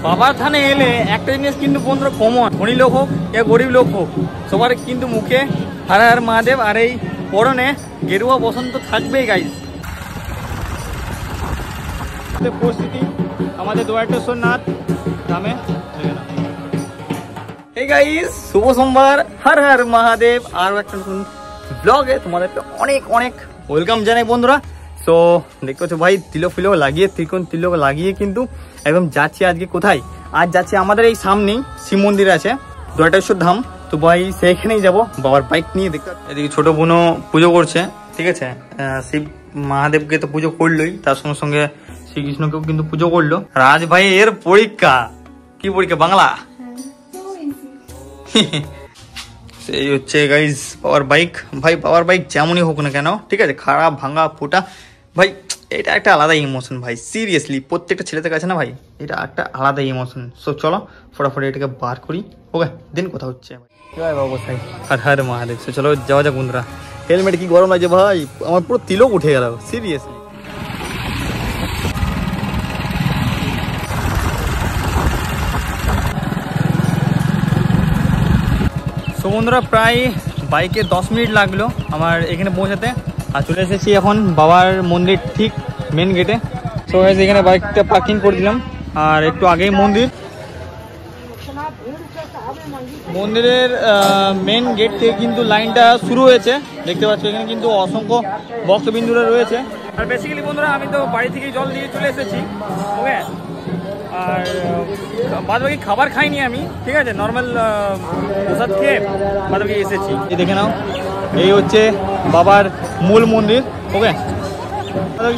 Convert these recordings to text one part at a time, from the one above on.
বাবার থানে এলে একটা জিনিস কিন্তু বন্ধুরা কমন, ধনী লোক হোক এ গরিব লোক হোক, সবার কিন্তু মুখে হর হর মহাদেব আর এই পরনে গেরুয়া বসন্ত থাকবেই গাইস। পরিস্থিতি আমাদের দ্বারকেশ্বর নাথ ধামে। এই গাইস শুভ সোমবার, হর হর মহাদেব। আরও একটা নতুন ব্লগে তোমাদেরকে অনেক অনেক ওয়েলকাম জানাই বন্ধুরা। সো দেখতে পাচ্ছ ভাই তিলক ফিলক লাগিয়ে তিলক লাগিয়ে কিন্তু একদম যাচ্ছি আজকে কোথায়, আজ যাচ্ছি আমাদের এই সামনেই শিব মন্দির আছে দ্বারকেশ্বর ধাম। তো ভাই সেইখানেই যাবো বাবার বাইক নিয়ে। দেখতে এদিকে ছোট বোনও পুজো করছে, ঠিক আছে। শিব মহাদেবকে তো পুজো করলোই, তার সঙ্গে সঙ্গে শ্রীকৃষ্ণকেও কিন্তু পুজো করলো। রাজ ভাই এর পরীক্ষা, কি পরীক্ষা? বাংলা। সেই হচ্ছে গাইজ পাওয়ার বাইক। ভাই পাওয়ার বাইক যেমনই হোক না কেন, ঠিক আছে, খারাপ ভাঙা ফোটা ভাই এটা একটা আলাদা ইমোশন ভাই, সিরিয়াসলি প্রত্যেকটা ছেলেদের কাছে না ভাই এটা একটা আলাদা ইমোশন। সো চলো ফটাফট এটাকে বার করি, ওকে দিন কথা হচ্ছে ভাই। হর হর মহাদেব। সো চলো যাওয়া যাক বন্ধুরা। হেলমেট কি গরম লাগছে ভাই, আমার পুরো তিলক উঠে গেল সিরিয়াসলি। তো বন্ধুরা প্রায় বাইকে 10 মিনিট লাগলো আমার এখানে পৌঁছাতে, আর চলে এসেছি এখন বাবার মন্দির ঠিক মেন গেটে। তো এখানে বাইকটা পার্কিং করে দিলাম, আর একটু আগেই মন্দিরের মেন গেট থেকে কিন্তু লাইনটা শুরু হয়েছে। দেখতে পাচ্ছ এখানে কিন্তু অসংখ্য ভক্তবিন্দুরা রয়েছে। আর বেসিক্যালি বন্ধুরা আমি তো বাড়ি থেকেই জল দিয়ে চলে এসেছি, ওকে। আর বাদ বাকি খাবার খাইনি আমি, ঠিক আছে, নর্মাল প্রসাদ খেয়ে বাদ বাকি এসেছি। এই দেখে নাও এই হচ্ছে বাবার মূল মন্দির, ওকে।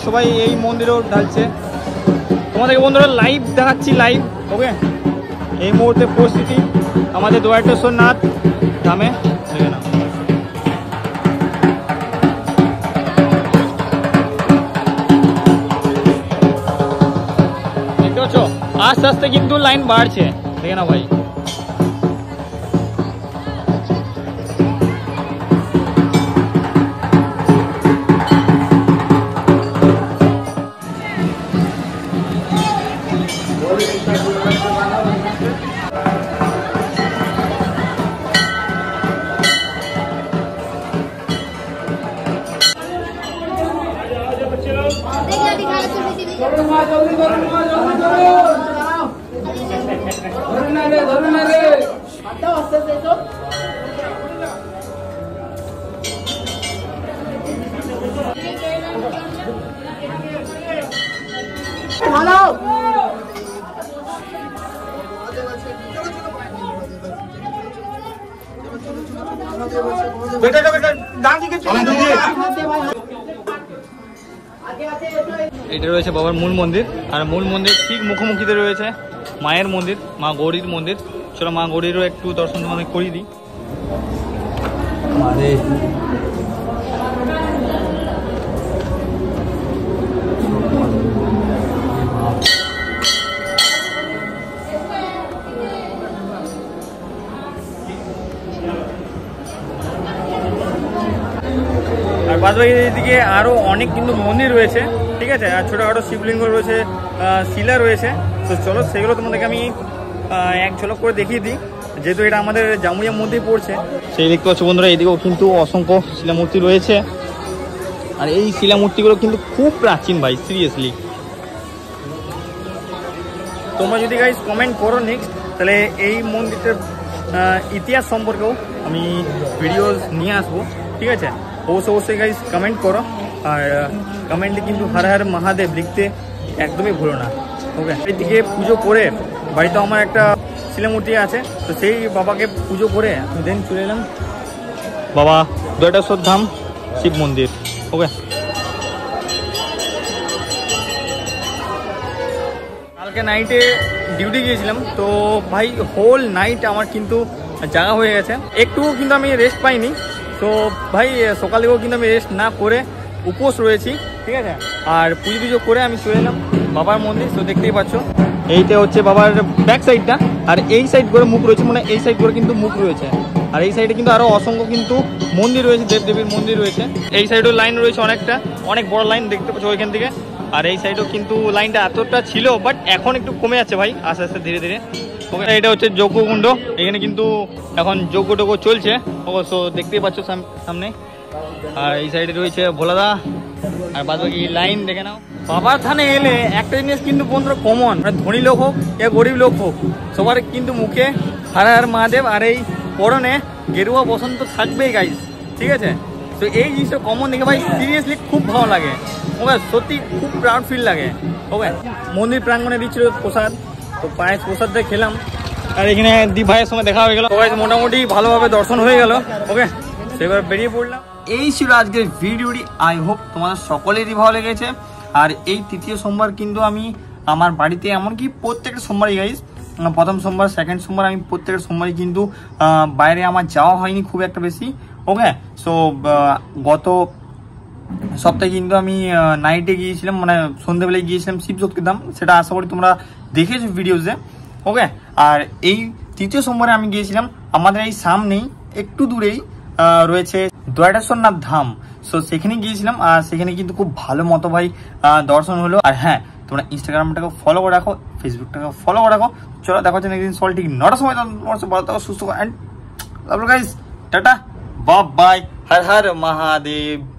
সবাই এই মন্দিরেও ঢালছে, তোমাদেরকে বন্ধুরা লাইভ দেখাচ্ছি, লাইভ, ওকে। এই মুহূর্তে পরিস্থিতি আমাদের দ্বারকেশ্বর নাথ ধামে, দেখে নাও। দেখতে পাচ্ছ আস্তে আস্তে কিন্তু লাইন বাড়ছে, দেখে নাও ভাই। এটা রয়েছে বাবার মূল মন্দির, আর মূল মন্দির ঠিক মুখোমুখিতে রয়েছে মায়ের মন্দির, মা গৌরীর মন্দির। চলো মা গৌরীরও একটু দর্শন তোমাদের করিয়ে দিই। আর বাদ বাকি এদিকে আরো অনেক কিন্তু মন্দির রয়েছে, ঠিক আছে, আর ছোটখাটো শিবলিঙ্গ রয়েছে, শিলা রয়েছে। তো চলো সেগুলো তোমাদেরকে আমি এক ঝলক করে দেখিয়ে দিই, যেহেতু এটা আমাদের জামুরিয়ার মধ্যেই পড়ছে। সেই দেখতে পাচ্ছ বন্ধুরা এদিকেও কিন্তু অসংখ্য শিলামূর্তি রয়েছে, আর এই শিলামূর্তিগুলো কিন্তু খুব প্রাচীন ভাই, সিরিয়াসলি। তোমরা যদি গাইস কমেন্ট করো নেক্সট, তাহলে এই মন্দিরটার ইতিহাস সম্পর্কেও আমি ভিডিওস নিয়ে আসবো, ঠিক আছে। অবশ্যই গাইস কমেন্ট করো, আর কমেন্টে কিন্তু হর হর মহাদেব লিখতে একদমই ভুলো না, ওকে। এদিকে পুজো করে বাড়িতে আমার একটা শিলামূর্তি আছে, তো সেই বাবাকে পুজো করে দেন চলে এলাম বাবা দ্বারকেশ্বর ধাম শিব মন্দির, ওকে। কালকে নাইটে ডিউটি গিয়েছিলাম, তো ভাই হোল নাইট আমার কিন্তু জাগা হয়ে গেছে, একটুও কিন্তু আমি রেস্ট পাইনি। তো ভাই সকালেও কিন্তু আমি রেস্ট না করে উপোস রয়েছি, ঠিক আছে। আর পুজো করে আমি চলে এলাম বাবার মন্দির। তো দেখতেই পাচ্ছ এইটা হচ্ছে বাবার ব্যাক সাইডটা, আর এই সাইড করে মুখ রয়েছে, মানে এই সাইড করে কিন্তু মুখ রয়েছে, আর এই সাইডে কিন্তু আরো অসংখ্য কিন্তু মন্দির রয়েছে, দেবদেবীর মন্দির রয়েছে। এই সাইডেও লাইন রয়েছে অনেক বড় লাইন দেখতে পাচ্ছ ওইখান থেকে। আর এই সাইডেও কিন্তু লাইনটা এতটা ছিল, বাট এখন একটু কমে যাচ্ছে ভাই আস্তে আস্তে ধীরে ধীরে। এটা হচ্ছে যজ্ঞকুণ্ড, এখানে কিন্তু এখন যজ্ঞ টজ্ঞ চলছে অবশ্য দেখতেই পাচ্ছ সামনে। আর এই সাইডে রয়েছে ভোলাদা, আর বাদ বাকি লাইন দেখে নাও। বাবার থানে এলে একটা জিনিস কিন্তু বন্ধুরা কমন, মানে ধনী লোক হোক या গরিব লোক হোক, সবার কিন্তু মুখে হর হর মহাদেব আর এই পরনে গেরুয়া বসন্ত থাকবেই গাইস, ঠিক আছে। তো এই জিনিসটা কমন দেখে ভাই সিরিয়াসলি খুব ভালো লাগে, ওকে সত্যি খুব প্রাউড ফিল লাগে। ওকে মন্দির প্রাঙ্গণে দিচ্ছিল প্রসাদ, তো পায়েস প্রসাদটা খেলাম। আর এখানে দীপ ভাইয়ের সঙ্গে দেখা হয়ে গেল, মোটামুটি ভালোভাবে দর্শন হয়ে গেল। ওকে সেবার বেরিয়ে পড়লাম। এই ছিল আজকের ভিডিওটি, আই হোপ তোমাদের সকলেরই ভালো লেগেছে। আর এই তৃতীয় সোমবার কিন্তু আমি আমার বাড়িতে, এমনকি প্রত্যেকটা সোমবারই গাইস, প্রথম সোমবার সেকেন্ড সোমবার আমি প্রত্যেকটা সোমবারই কিন্তু বাইরে আমার যাওয়া হয়নি খুব একটা বেশি। ওকে সো গত সপ্তাহে কিন্তু আমি নাইটে গিয়েছিলাম, মানে সন্ধ্যেবেলায় গিয়েছিলাম শিবশক্তির ধাম, সেটা আশা করি তোমরা দেখেছো ভিডিওসে। ওকে আর এই তৃতীয় সোমবারে আমি গিয়েছিলাম আমাদের এই সামনেই একটু দূরেই রয়েছে দ্বারেশ্বরনাথ ধাম, সো সেখানে গিয়েছিলাম। আর সেখানে কিন্তু খুব ভালো মতো ভাই দর্শন হলো। আর হ্যাঁ তোমরা ইনস্টাগ্রামটাকে ফলো করে রাখো, ফেসবুকটাকে ফলো করে রাখো। চলো দেখা হচ্ছে নেক্সট দিন সকাল ঠিক 9টার সময়। তোমার ভালো থাকো, সুস্থ থাকো, and love you guys, tata bye bye, Har Har Mahadev.